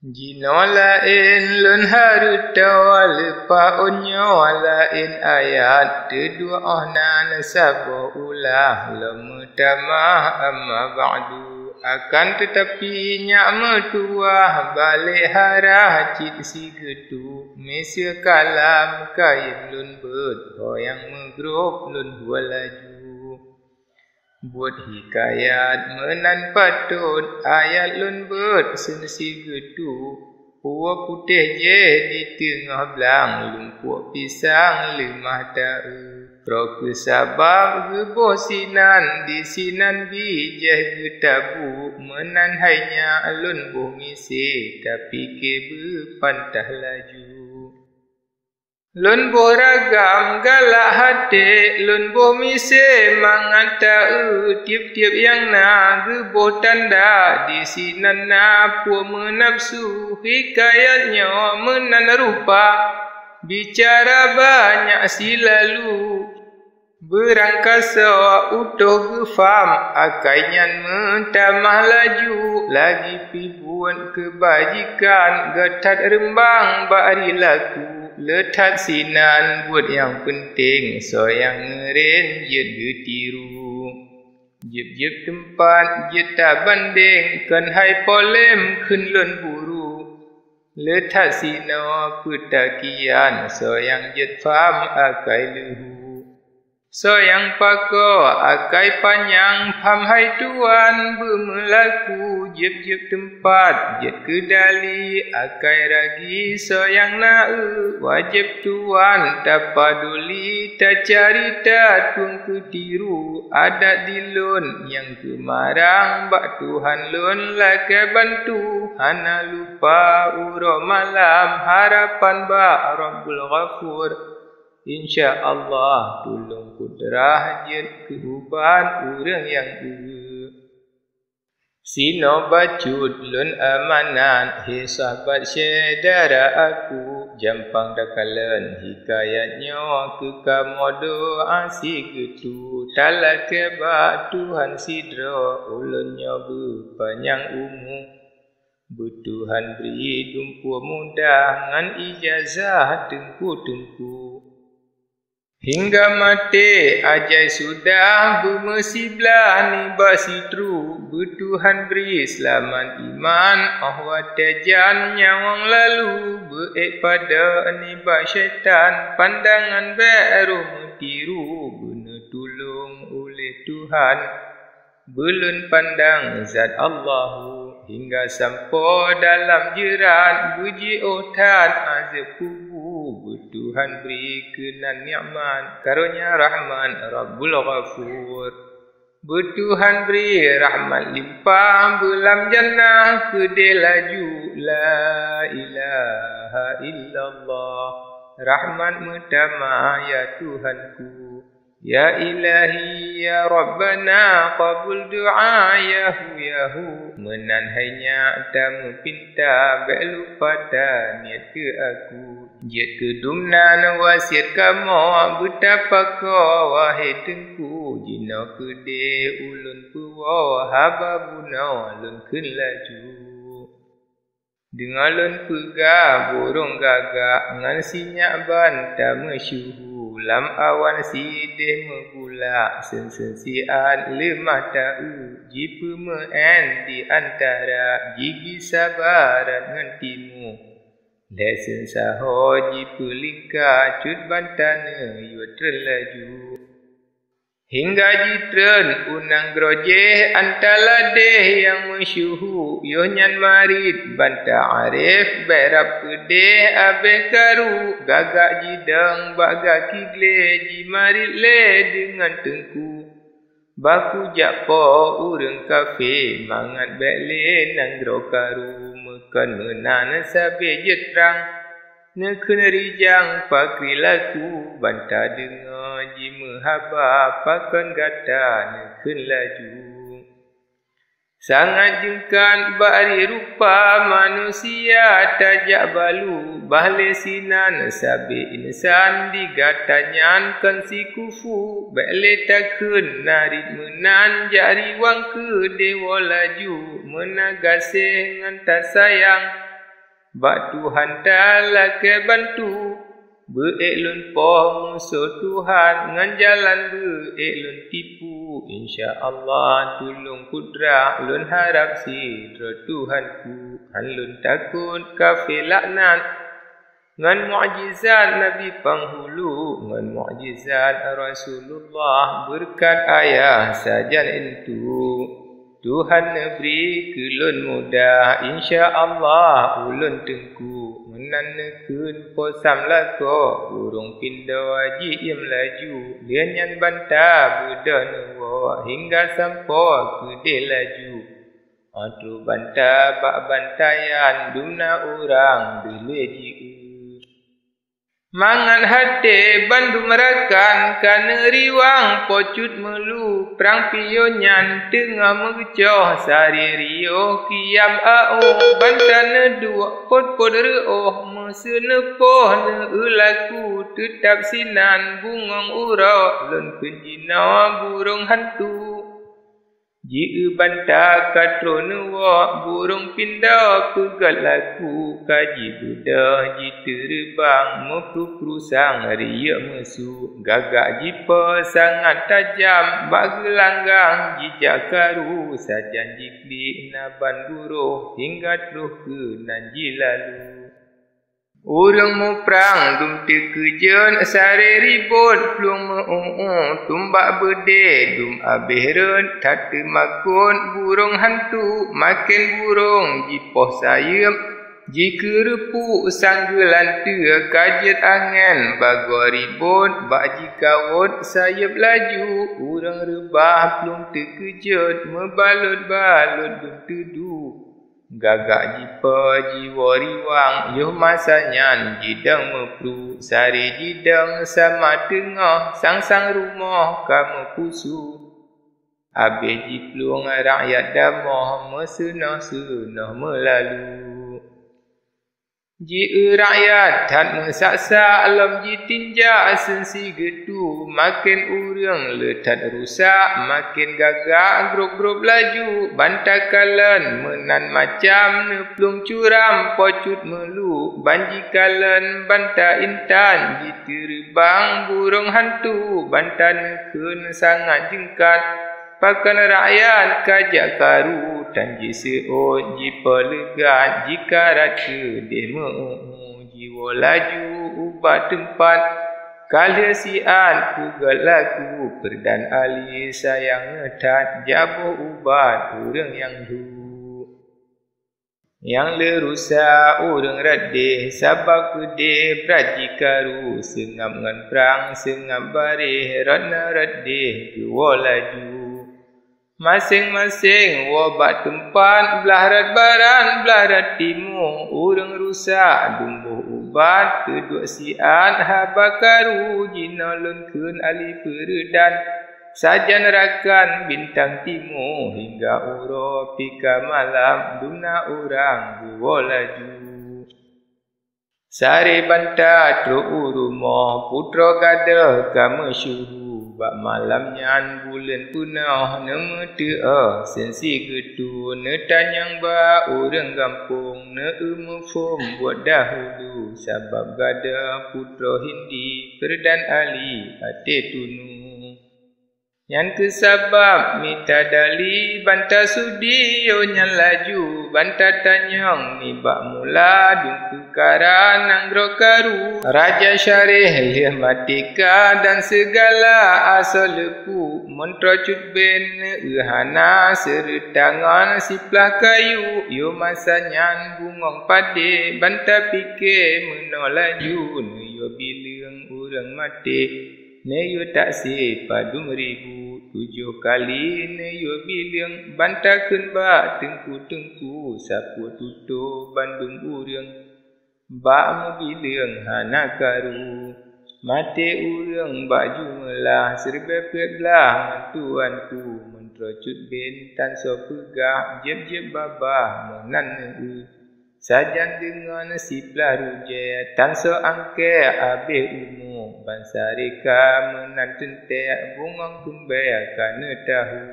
Jino lain lun harutawa lepa onyo lain ayat kedua ohna nasabo ulah lemutama amma ba'du akan tetapi nyak metuah balik harah cik si getu mesia kalam kain lun ber yang megrup lun dua laju buat hikayat menan patut ayat lun ber sensi getu puak putih je di tengah belang lumpur pisang lemah ta'u pro kesabab gebosinan di sinan bijah getabu menan hanya lun bumi se tapi kebe pantah laju lun boh ragam galak hati lun boh mise mangat ta'u tiap-tiap yang na geboh tanda di sinan na puak menafsu hikayatnya menan rupa bicara banyak silalu berangkasa utuh gefam akainya mentamah laju lagi pi buat kebajikan getat rembang bari laku letak sinan buat yang penting so yang ngeren je getiru jep-jep tempat je tak banding kan hai polem kun lun buru letak sina petakian so yang jet fam akai lehu so yang pako akai panjang pam hai tuan bermelaku jep-jep tempat jet kedali akai ragi so yang na'u wajib tuan tak paduli tak carita tuang ketiru adat dilun yang kemarang bak Tuhan lun lakai bantu hana lupa uro malam harapan bak Rabbul Ghafur InsyaAllah tolong kudrah jet kehuban orang yang Sino bacut lun amanan he sahabat syedara aku jampang dakalan hikayatnya ke kamodo asik getu talak keba Tuhan sidra ulunnya berpanjang umur Tuhan beri dumpu mudah ngan ijazah tengku-tengku hingga mati ajai sudah bermesiblah ni basitru bertuhan beri selamat iman ahwa tejan nyawang lalu beek pada ni syaitan pandangan baru metiru guna tolong oleh Tuhan belum pandang zat Allahu hingga sampai dalam jerat buji otan azab kubu Tuhan beri kenan ni'man karunia rahman Rabbul Ghafur Tuhan beri rahmat limpah belam jannah kedai laju la ilaha illallah rahmat mutama ya Tuhanku Ya ilahi ya Rabbana qabul doa yahu menan hanya tamu pinta bek lupa dah niat ke aku jet ke dumnan wasiat kamu betapa kau wahai tengku jina kede ulun puwa hababuna lun kun laju dengan lun pega burung gagak ngan sinyak banta mesyuhu lam awan sideh megula sensensian lemah ta'u jipu me'en di antara gigi sabarat ngan timu lesen saho jipu lingka cut bantana yut terlaju hingga jitren unang grojeh antala deh yang mesyuhu yohnyan marid banta arif berap kedeh abeh karu gagak jidang baga kigle jimarid le dengan tengku baku jakpo urang kafe mangat bekle nang gro karu mekan menan sabe jetrang nekun rijang pakri laku banta dengar jima haba pakan gata nekun laju sangat jengkan bari rupa manusia tajak balu bahle sinan sabe insan digatanyan kan si kufu bekle takun narit menan jari wang ke dewa laju menagase ngan tak sayang Bak Tuhan dalam ke bantu beeklun poh musuh Tuhan ngan jalan beeklun tipu InsyaAllah tulung kudra lun harap sidra Tuhanku halun takut kafir laknat ngan mukjizat Nabi penghulu ngan mukjizat Rasulullah berkat ayah sajan itu Tuhan beri kelun mudah InsyaAllah ulun tengku menanekun posam lako burung pindo haji yang melaju lianyan bantah berdanuwa hingga sampai ke dia laju Atu bantah bak bantayan dumna orang beleji Mangan hati bandu merakan kana riwang pocut melu perang pionyan tengah mengecoh sari rio kiam ao bantana dua pot reo mesenepoh ne ulaku tetap sinan bungong urau lon penjina burung hantu Jika bantah katro nuwa burung pindah pegat laku kaji budah jita rebang meprukrusang riak mesu gagak jipa sangat tajam bak gelanggang jijak karu sajan jiklik naban buruh hingga terus ke nanji lalu Urang mu perang dum terkejen sare ribut plung tumbak berde dum abehreun tak makun burung hantu makin burung jipoh sayap jika repu sanggelan tua kajet angan bago ribut bak jikawut sayap laju urang rebah plung terkejen mebalut-balut dum teduh Gagak jipa jiwa riwang Yuh masanya jidang mepru Sari jidang sama tengah Sang-sang rumah kamu pusu Habis jiplung rakyat damah Mesenah-senah melalu Ji rakyat tak mesaksa alam ji tinjak sensi getu makin urang letat rusak makin gagak grup-grup laju bantakalan menan macam neplung curam pocut melu banjikalan banta intan ji terbang burung hantu bantan kun sangat jengkat pakan rakyat kajak karu tanji seo jipa legat jika rata demo jiwa laju ubat tempat kala sian pugal laku perdan ali sayang ngetat jabuh ubat urang yang yang lerusa urang radeh sabak kedeh braji karu sengap ngan perang sengap bareh ratna radeh kewa laju Masing-masing wabak tempat belah rat baran belah rat timur urang rusak dumbuh ubat kedua sian habakaru jinalun kun ali peredan sajan rakan bintang timur hingga uro pika malam duna orang dua laju sari bantah tro urumoh putra gada kamu syuhu Bak malam nyan bulan punah nama tea sensi getu ne tanyang ba urang kampung ne umufum buat dahulu sabab gada putra hindi perdan ali ate tunu Yang kesabab minta dali bantah sudi yo nyan laju bantah tanyang ni bak mula dung tukaran nanggro karu Raja Syarih lih matika dan segala asal lepu Mentro cut ben ehana seretangan siplah kayu yo masa nyan bungong pade bantah fikir menolaju ne yo bilang urang mati ne yo taksir padung ribu 7 kali ne yo bilang bantakeun ba tengku-tengku sapu tutup Bandung urang ba mu bilang hana karu mate urang baju melah serba belah tuanku mentro cut ben tan so pegah jeb-jeb babah menan Sajan dengan siplah ruje tan so angke abe umu bansarika menan tentek bungong tumbai kana tahu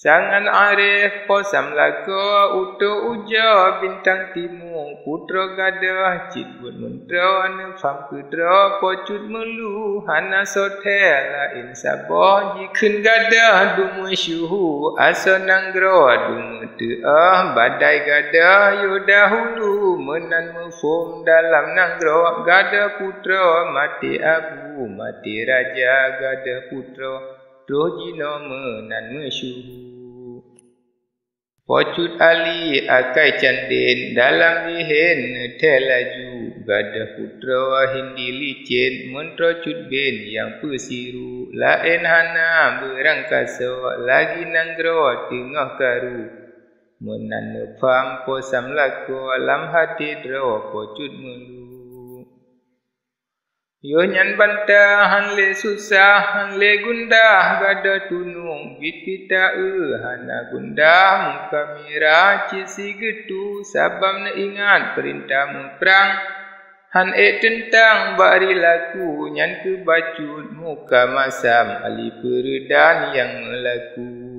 Sangan arif posam laka utuh uja bintang timur putra gadah cit buat mentra nefam kedra pocut melu hana sotel lain sabah jikun gadah dumu syuhu asa nanggra dumu teah badai gadah yo dahulu menan mefum dalam nanggra gadah putra mati abu mati raja gadah putra roh jina menan mesyuhu. Pocut ali akai candin dalam lihin telaju gadah putra hindi licin mentra cut bin yang persiru lain hana berangkasa lagi nanggra tengah karu menan nefam posam lako alam hati dra pocut melu. Yo nyan bantah hanle susah hanle gundah gada tunung kita hana gundah muka mira cisi getu sabam na ingat perintah perang han tentang bari laku nyan ke bacut muka masam ali peredan yang melaku.